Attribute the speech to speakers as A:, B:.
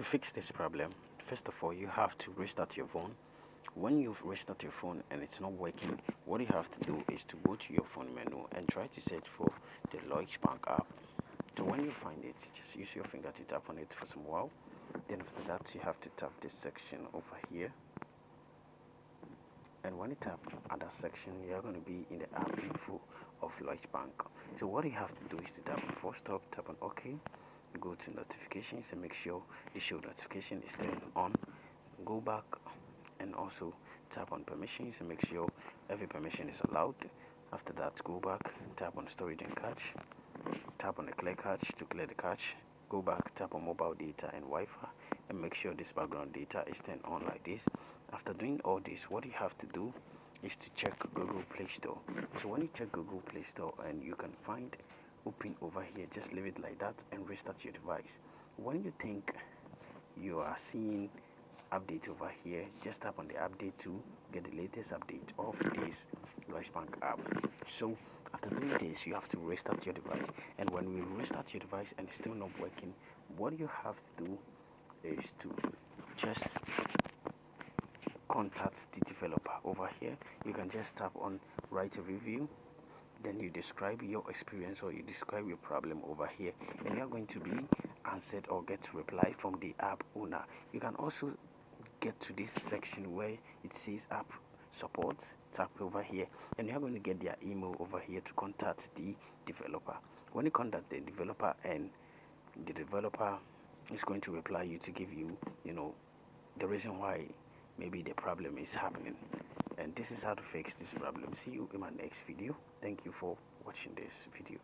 A: to fix this problem, first of all, you have to restart your phone. When you've restarted your phone and it's not working, what you have to do is to go to your phone menu and try to search for the Lloyds Bank app. So when you find it, just use your finger to tap on it for some while. Then after that, you have to tap this section over here. And when you tap at that section, you're going to be in the app info of Lloyds Bank. So what you have to do is to tap on force stop, tap on OK, go to notifications and make sure the show notification is turned on. Go back and also tap on permissions and make sure every permission is allowed. After that, go back, tap on storage and cache, tap on the clear cache to clear the cache. Go back, tap on mobile data and Wi-Fi and make sure this background data is turned on like this. After doing all this, what you have to do is to check Google Play Store. So when you check Google Play Store and you can find open over here, just leave it like that and restart your device. When you think you are seeing update over here, just tap on the update to get the latest update of this Lloyds Bank app. So after doing this, you have to restart your device, and when you restart your device and it's still not working, what you have to do is to just contact the developer over here. You can just tap on write a review, then you describe your experience or you describe your problem over here, and you're going to be answered or get a reply from the app owner. You can also get to this section where it says app support, tap over here, and you're going to get their email over here to contact the developer. When you contact the developer, and the developer is going to reply you to give you, the reason why maybe the problem is happening. And this is how to fix this problem. See you in my next video. Thank you for watching this video.